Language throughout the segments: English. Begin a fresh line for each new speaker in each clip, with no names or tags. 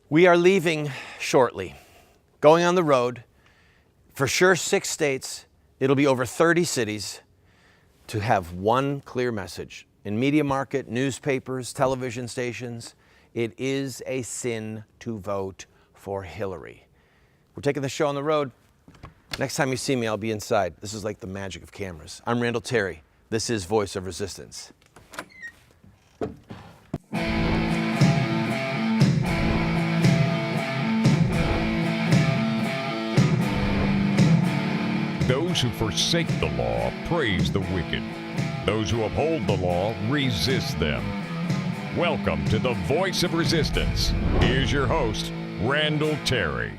We are leaving shortly, going on the road, for sure 6 states, it'll be over 30 cities, to have one clear message. In media market, newspapers, television stations, it is a sin to vote for Hillary. We're taking the show on the road. Next time you see me, I'll be inside. This is like the magic of cameras. I'm Randall Terry. This is Voice of Resistance.
Those who forsake the law praise the wicked. Those who uphold the law resist them. Welcome to the Voice of Resistance. Here's your host, Randall Terry.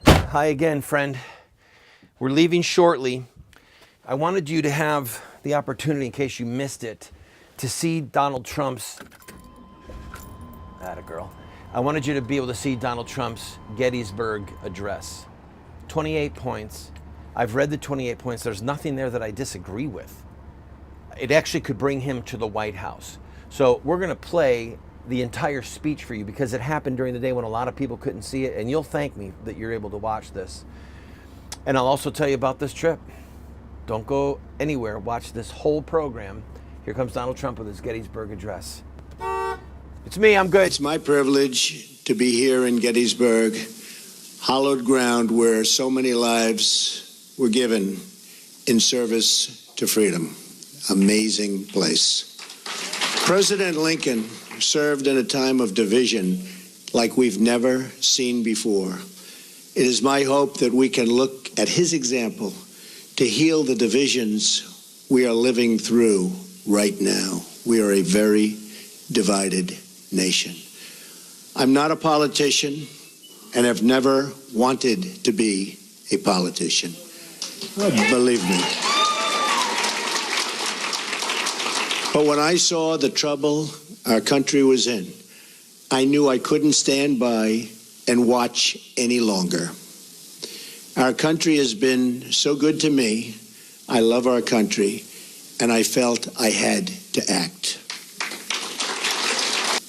Hi again, friend. We're leaving shortly. I wanted you to have the opportunity, in case you missed it, to see Donald Trump's... Atta girl. I wanted you to be able to see Donald Trump's Gettysburg address. 28 points. I've read the 28 points. There's nothing there that I disagree with. It actually could bring him to the White House. So we're going to play the entire speech for you because it happened during the day when a lot of people couldn't see it, and you'll thank me that you're able to watch this. And I'll also tell you about this trip. Don't go anywhere. Watch this whole program. Here comes Donald Trump with his Gettysburg address. It's me. I'm good.
It's my privilege to be here in Gettysburg, hallowed ground where so many lives were given in service to freedom. Amazing place. President Lincoln served in a time of division like we've never seen before. It is my hope that we can look at his example to heal the divisions we are living through right now. We are a very divided nation. I'm not a politician and have never wanted to be a politician. Believe me. But when I saw the trouble our country was in, I knew I couldn't stand by and watch any longer. Our country has been so good to me. I love our country, and I felt I had to act.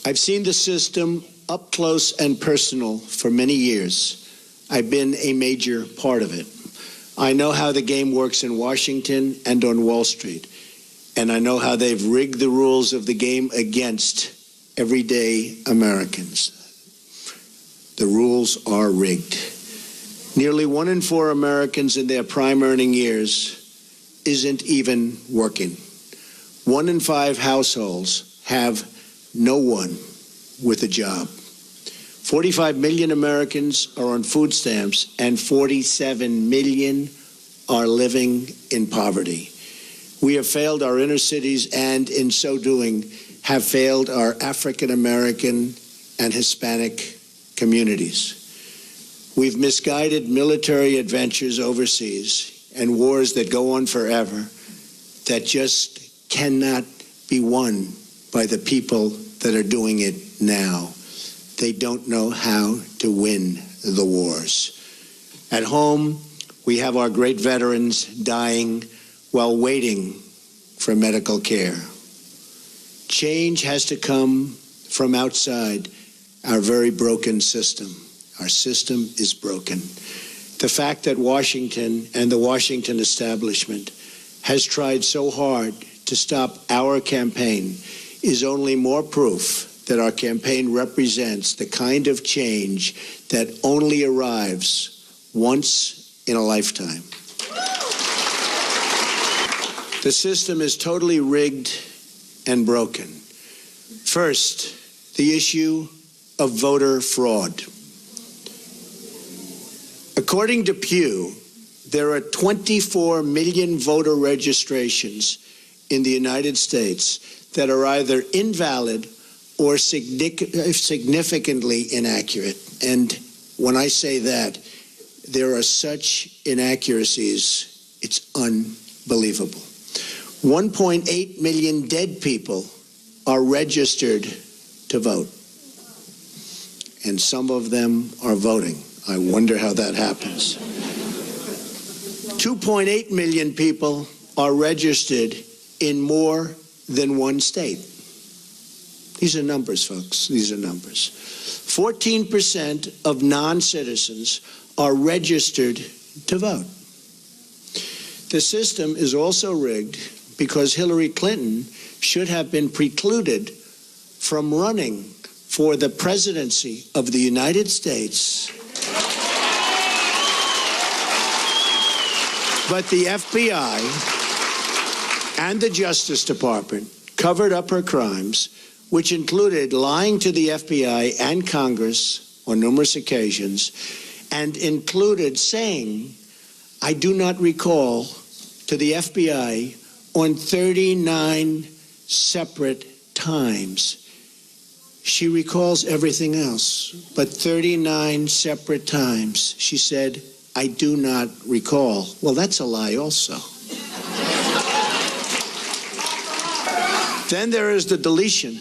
I've seen the system up close and personal for many years. I've been a major part of it. I know how the game works in Washington and on Wall Street, and I know how they've rigged the rules of the game against everyday Americans. The rules are rigged. Nearly 1 in 4 Americans in their prime earning years isn't even working. 1 in 5 households have no one with a job. 45 million Americans are on food stamps, and 47 million are living in poverty. We have failed our inner cities, and in so doing, have failed our African American and Hispanic communities. We've misguided military adventures overseas and wars that go on forever that just cannot be won by the people that are doing it now. They don't know how to win the wars. At home, we have our great veterans dying while waiting for medical care. Change has to come from outside our very broken system. Our system is broken. The fact that Washington and the Washington establishment has tried so hard to stop our campaign is only more proof that our campaign represents the kind of change that only arrives once in a lifetime. The system is totally rigged and broken. First, the issue of voter fraud. According to Pew, there are 24 million voter registrations in the United States that are either invalid or significantly inaccurate. And when I say that, there are such inaccuracies, it's unbelievable. 1.8 million dead people are registered to vote, and some of them are voting. I wonder how that happens. 2.8 million people are registered in more than one state. These are numbers, folks. These are numbers. 14% of non-citizens are registered to vote. The system is also rigged because Hillary Clinton should have been precluded from running for the presidency of the United States. But the FBI and the Justice Department covered up her crimes, which included lying to the FBI and Congress on numerous occasions, and included saying, I do not recall, to the FBI on 39 separate times. She recalls everything else, but 39 separate times she said, I do not recall. Well, that's a lie also. Then there is the deletion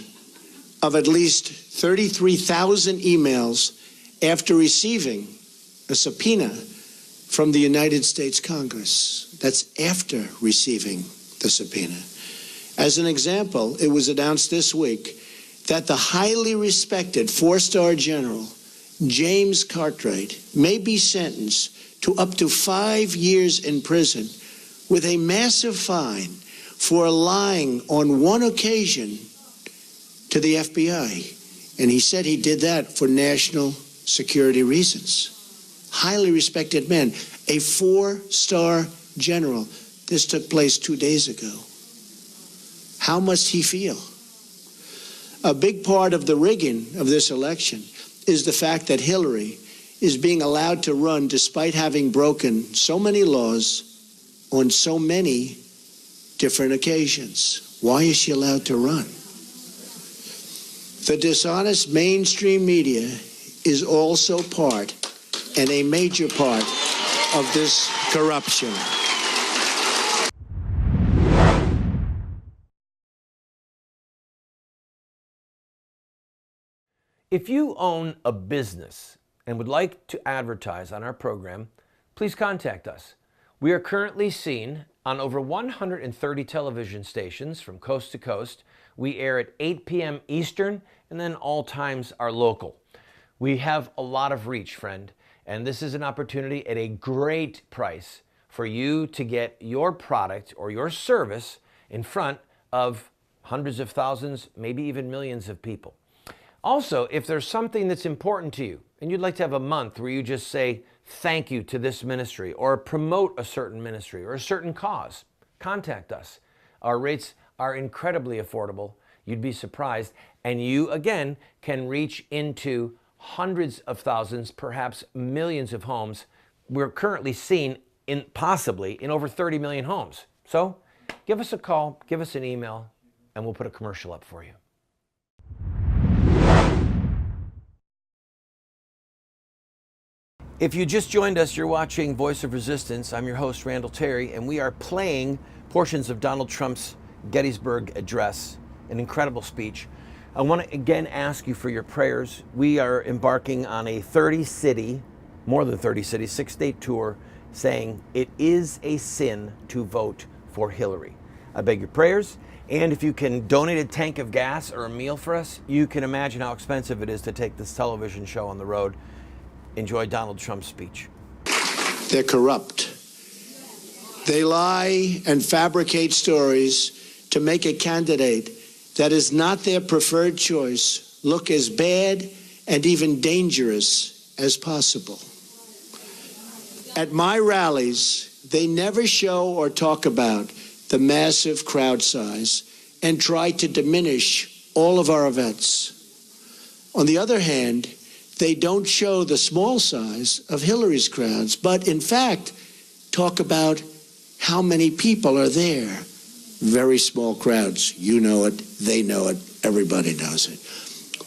of at least 33,000 emails after receiving a subpoena from the United States Congress. That's after receiving the subpoena. As an example, it was announced this week that the highly respected four-star general, James Cartwright, may be sentenced to up to 5 years in prison with a massive fine for lying on one occasion to the FBI. And he said he did that for national security reasons. Highly respected man, a four-star general. This took place 2 days ago. How must he feel? A big part of the rigging of this election is the fact that Hillary is being allowed to run despite having broken so many laws on so many different occasions. Why is she allowed to run? The dishonest mainstream media is also part, and a major part, of this corruption.
If you own a business and would like to advertise on our program, please contact us. We are currently seen on over 130 television stations from coast to coast. We air at 8 p.m. Eastern, and then all times are local. We have a lot of reach, friend, and this is an opportunity at a great price for you to get your product or your service in front of hundreds of thousands, maybe even millions of people. Also, if there's something that's important to you and you'd like to have a month where you just say thank you to this ministry or promote a certain ministry or a certain cause, contact us. Our rates are incredibly affordable. You'd be surprised. And you, again, can reach into hundreds of thousands, perhaps millions of homes. We're currently seen possibly in over 30 million homes. So give us a call, give us an email, and we'll put a commercial up for you. If you just joined us, you're watching Voice of Resistance. I'm your host, Randall Terry, and we are playing portions of Donald Trump's Gettysburg address, an incredible speech. I want to again ask you for your prayers. We are embarking on a 30-city, more than 30 cities, 6-state tour, saying it is a sin to vote for Hillary. I beg your prayers, and if you can donate a tank of gas or a meal for us, you can imagine how expensive it is to take this television show on the road. Enjoy Donald Trump's speech.
They're corrupt. They lie and fabricate stories to make a candidate that is not their preferred choice look as bad and even dangerous as possible. At my rallies, they never show or talk about the massive crowd size and try to diminish all of our events. On the other hand, they don't show the small size of Hillary's crowds, but in fact, talk about how many people are there. Very small crowds. You know it, they know it, everybody knows it.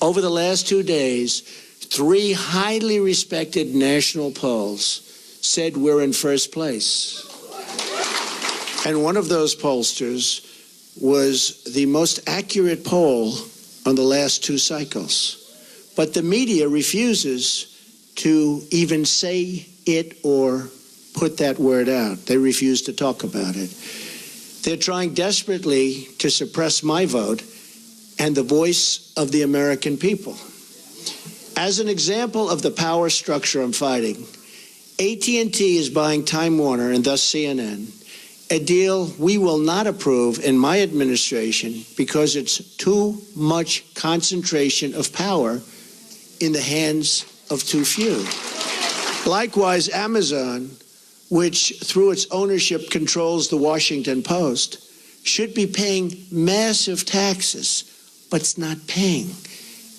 Over the last 2 days, 3 highly respected national polls said we're in first place. And one of those pollsters was the most accurate poll on the last 2 cycles. But the media refuses to even say it or put that word out. They refuse to talk about it. They're trying desperately to suppress my vote and the voice of the American people. As an example of the power structure I'm fighting, AT&T is buying Time Warner and thus CNN, a deal we will not approve in my administration because it's too much concentration of power in the hands of too few. Likewise, Amazon, which through its ownership controls the Washington Post, should be paying massive taxes, but it's not paying.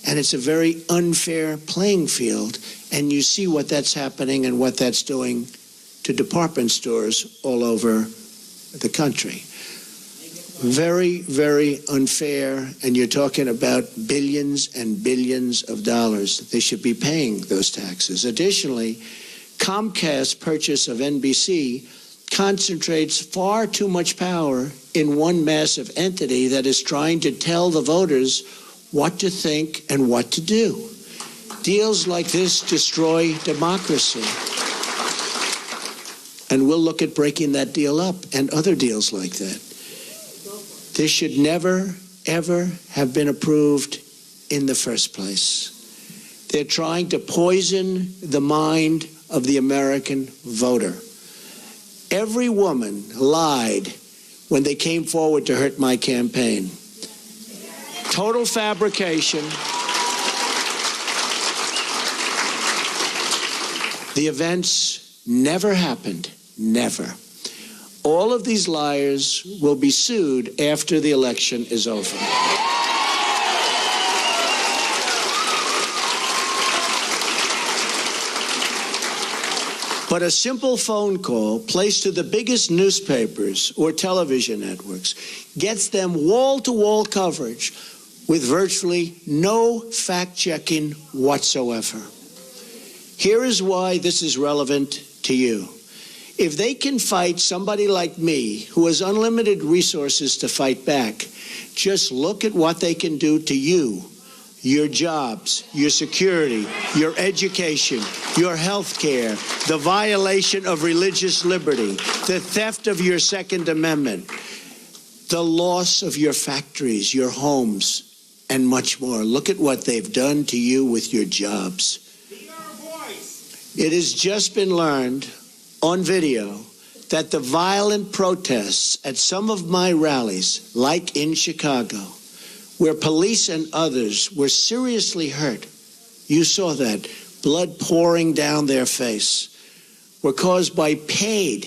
And it's a very unfair playing field, and you see what that's happening and what that's doing to department stores all over the country. Very, very unfair, and you're talking about billions and billions of dollars. They should be paying those taxes. Additionally, Comcast's purchase of NBC concentrates far too much power in one massive entity that is trying to tell the voters what to think and what to do. Deals like this destroy democracy. And we'll look at breaking that deal up and other deals like that. This should never, ever have been approved in the first place. They're trying to poison the mind of the American voter. Every woman lied when they came forward to hurt my campaign. Total fabrication. The events never happened. Never. All of these liars will be sued after the election is over. But a simple phone call placed to the biggest newspapers or television networks gets them wall-to-wall coverage with virtually no fact-checking whatsoever. Here is why this is relevant to you. If they can fight somebody like me, who has unlimited resources to fight back, just look at what they can do to you, your jobs, your security, your education, your health care, the violation of religious liberty, the theft of your Second Amendment, the loss of your factories, your homes, and much more. Look at what they've done to you with your jobs. It has just been learned on video that the violent protests at some of my rallies, like in Chicago, where police and others were seriously hurt, you saw that, blood pouring down their face, were caused by paid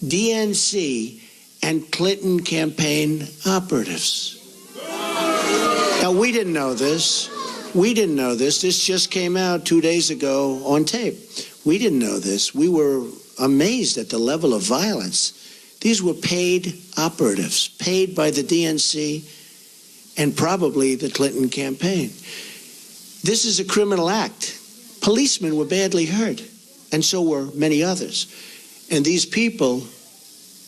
DNC and Clinton campaign operatives. Now, we didn't know this. We didn't know this. This just came out 2 days ago on tape. We didn't know this. We were amazed at the level of violence. These were paid operatives, paid by the DNC and probably the Clinton campaign. This is a criminal act. Policemen were badly hurt, and so were many others. And these people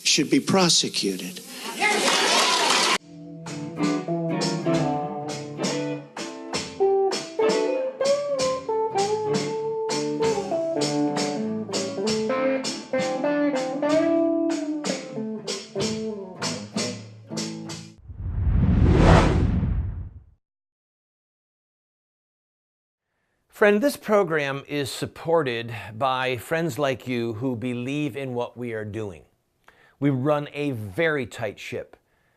should be prosecuted.
Friend, this program is supported by friends like you who believe in what we are doing. We run a very tight ship.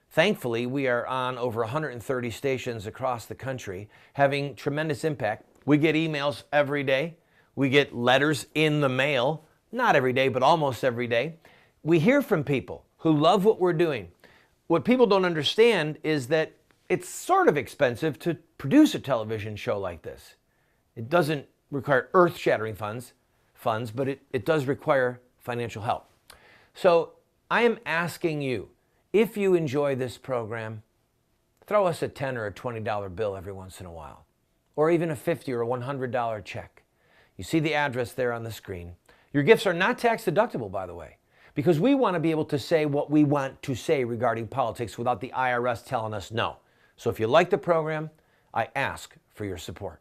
Thankfully, we are on over 130 stations across the country, having tremendous impact. We get emails every day. We get letters in the mail, not every day, but almost every day. We hear from people who love what we're doing. What people don't understand is that it's sort of expensive to produce a television show like this. It doesn't require earth-shattering funds, but it does require financial help. So I am asking you, if you enjoy this program, throw us a $10 or a $20 bill every once in a while, or even a $50 or a $100 check. You see the address there on the screen. Your gifts are not tax deductible, by the way, because we want to be able to say what we want to say regarding politics without the IRS telling us no. So if you like the program, I ask for your support.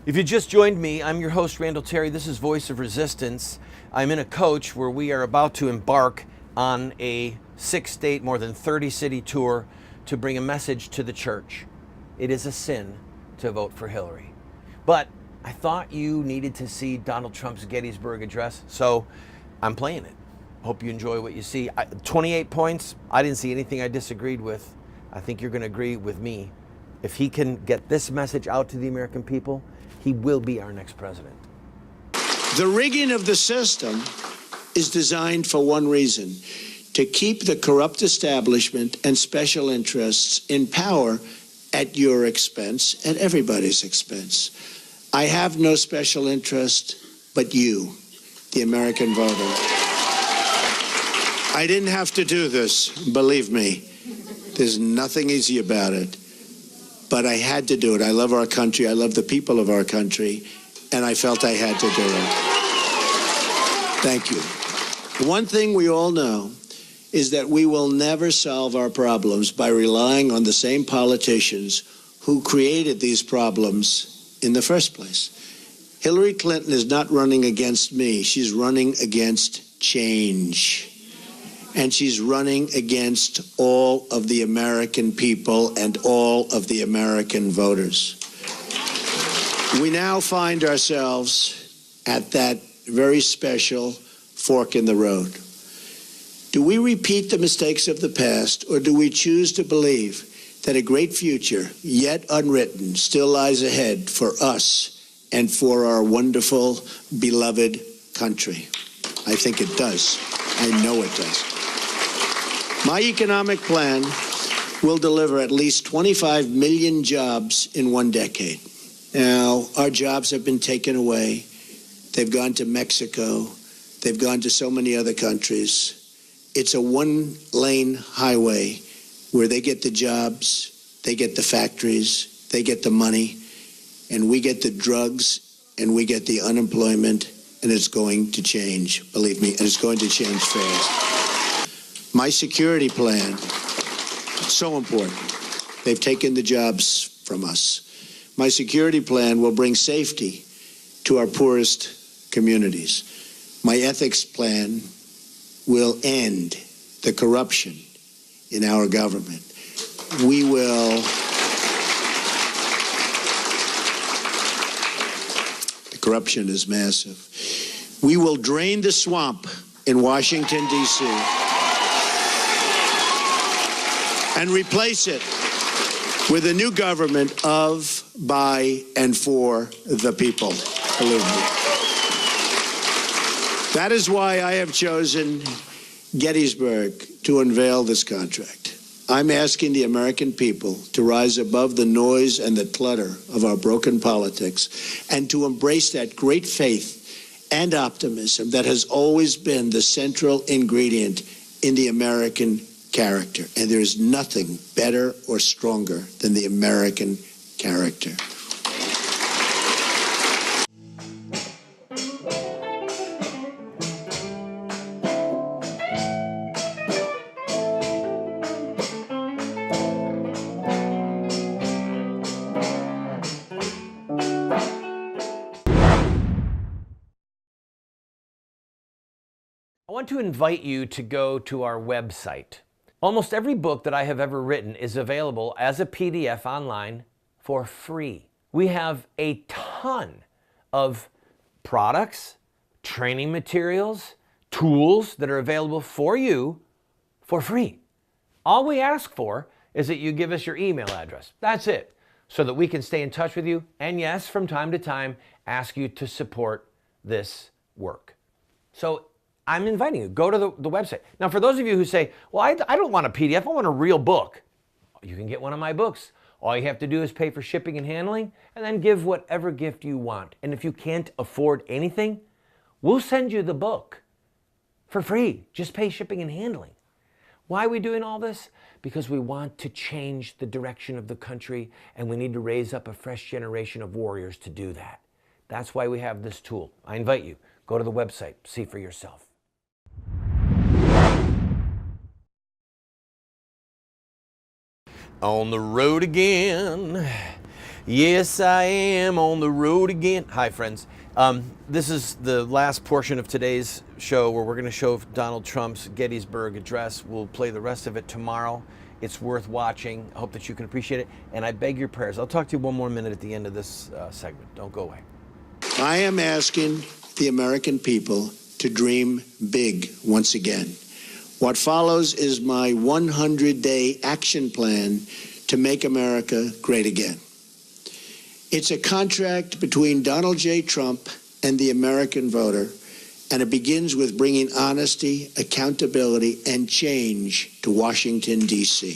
If you just joined me, I'm your host, Randall Terry. This is Voice of Resistance. I'm in a coach where we are about to embark on a 6-state, more than 30-city tour to bring a message to the church. It is a sin to vote for Hillary. But I thought you needed to see Donald Trump's Gettysburg Address, so I'm playing it. Hope you enjoy what you see. 28 points. I didn't see anything I disagreed with. I think you're going to agree with me. If he can get this message out to the American people, he will be our next president.
The rigging of the system is designed for one reason: to keep the corrupt establishment and special interests in power at your expense, at everybody's expense. I have no special interest but you, the American voter. I didn't have to do this, believe me. There's nothing easy about it. But I had to do it. I love our country. I love the people of our country. And I felt I had to do it. Thank you. One thing we all know is that we will never solve our problems by relying on the same politicians who created these problems in the first place. Hillary Clinton is not running against me. She's running against change. And she's running against all of the American people and all of the American voters. We now find ourselves at that very special fork in the road. Do we repeat the mistakes of the past, or do we choose to believe that a great future, yet unwritten, still lies ahead for us and for our wonderful, beloved country? I think it does. I know it does. My economic plan will deliver at least 25 million jobs in one decade. Now, our jobs have been taken away. They've gone to Mexico. They've gone to so many other countries. It's a one-lane highway where they get the jobs, they get the factories, they get the money, and we get the drugs, and we get the unemployment, and it's going to change, believe me, and it's going to change fast. My security plan, so important. They've taken the jobs from us. My security plan will bring safety to our poorest communities. My ethics plan will end the corruption in our government. We will... The corruption is massive. We will drain the swamp in Washington, D.C., and replace it with a new government of, by, and for the people. Believe me. That is why I have chosen Gettysburg to unveil this contract. I'm asking the American people to rise above the noise and the clutter of our broken politics and to embrace that great faith and optimism that has always been the central ingredient in the American character. And there is nothing better or stronger than the American character.
I want to invite you to go to our website. Almost every book that I have ever written is available as a PDF online for free. We have a ton of products, training materials, tools that are available for you for free. All we ask for is that you give us your email address. That's it, so that we can stay in touch with you and, yes, from time to time, ask you to support this work. So I'm inviting you, go to the website. Now, for those of you who say, well, I don't want a PDF, I want a real book. You can get one of my books. All you have to do is pay for shipping and handling, and then give whatever gift you want. And if you can't afford anything, we'll send you the book for free. Just pay shipping and handling. Why are we doing all this? Because we want to change the direction of the country, and we need to raise up a fresh generation of warriors to do that. That's why we have this tool. I invite you, go to the website, see for yourself. On the road again, Yes, I am on the road again. Hi, friends. This is the last portion of today's show where we're going to show Donald Trump's Gettysburg Address. We'll play the rest of it tomorrow. It's worth watching. I hope that you can appreciate it. And I beg your prayers. I'll talk to you one more minute at the end of this segment. Don't go away.
I am asking the American people to dream big once again. What follows is my 100-day action plan to make America great again. It's a contract between Donald J. Trump and the American voter, and it begins with bringing honesty, accountability, and change to Washington, D.C.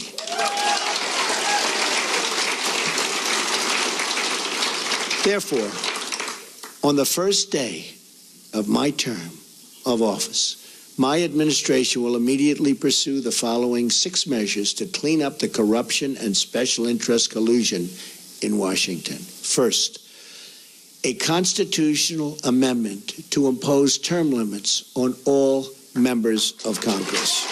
Therefore, on the first day of my term of office, my administration will immediately pursue the following 6 measures to clean up the corruption and special interest collusion in Washington. First, a constitutional amendment to impose term limits on all members of Congress.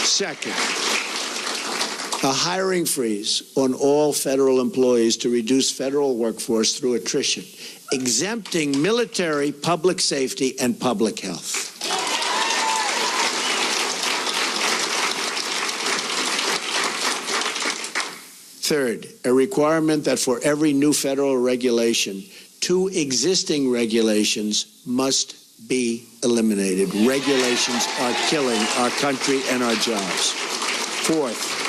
Second, a hiring freeze on all federal employees to reduce federal workforce through attrition, exempting military, public safety, and public health. Third, a requirement that for every new federal regulation, 2 existing regulations must be eliminated. Regulations are killing our country and our jobs. Fourth,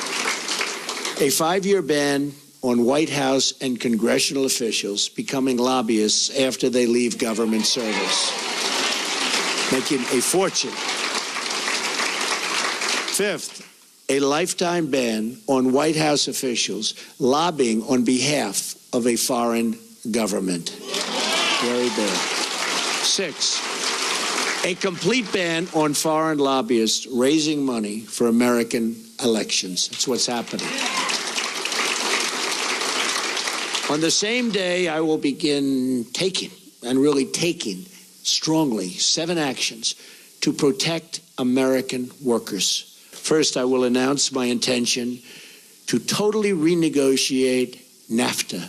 a 5-year ban on White House and congressional officials becoming lobbyists after they leave government service, making a fortune. Fifth, a lifetime ban on White House officials lobbying on behalf of a foreign government. Very bad. 6, a complete ban on foreign lobbyists raising money for American elections. That's what's happening. On the same day, I will begin taking strongly 7 actions to protect American workers. First, I will announce my intention to totally renegotiate NAFTA,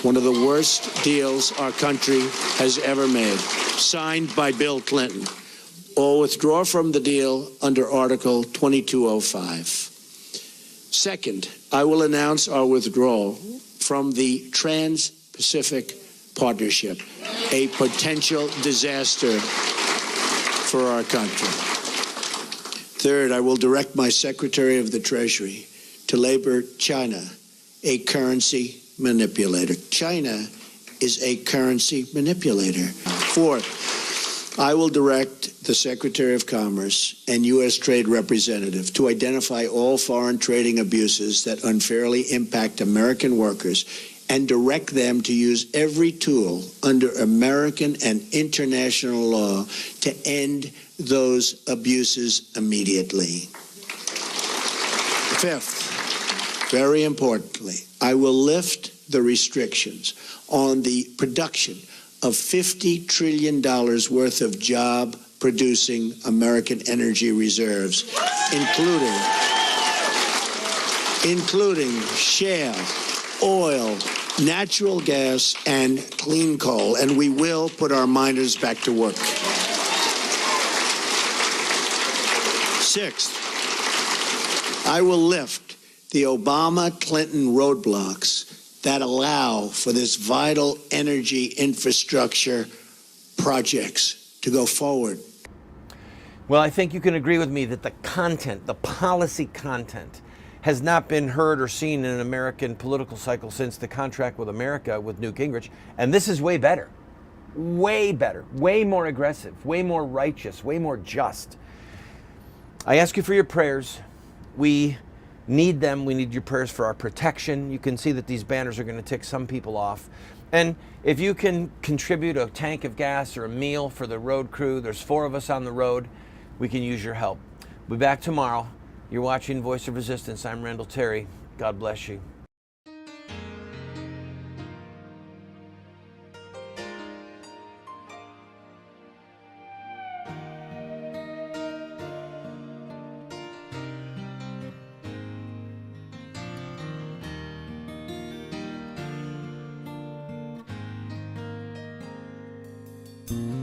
one of the worst deals our country has ever made, signed by Bill Clinton, or withdraw from the deal under Article 2205. Second, I will announce our withdrawal from the Trans-Pacific Partnership, a potential disaster for our country. Third, I will direct my Secretary of the Treasury to label China a currency manipulator. China is a currency manipulator. Fourth, I will direct the Secretary of Commerce and U.S. Trade Representative to identify all foreign trading abuses that unfairly impact American workers and direct them to use every tool under American and international law to end those abuses immediately. Fifth, very importantly, I will lift the restrictions on the production of $50 trillion worth of job-producing American energy reserves, including shale, oil, natural gas, and clean coal, and we will put our miners back to work. Sixth, I will lift the Obama-Clinton roadblocks that allow for this vital energy infrastructure projects to go forward.
Well, I think you can agree with me that the content, the policy content, has not been heard or seen in an American political cycle since the contract with America with Newt Gingrich. And this is way better, way more aggressive, way more righteous, way more just. I ask you for your prayers. We need them. We need your prayers for our protection. You can see that these banners are going to tick some people off. And if you can contribute a tank of gas or a meal for the road crew, there's 4 of us on the road, we can use your help. We'll be back tomorrow. You're watching Voice of Resistance. I'm Randall Terry. God bless you. you.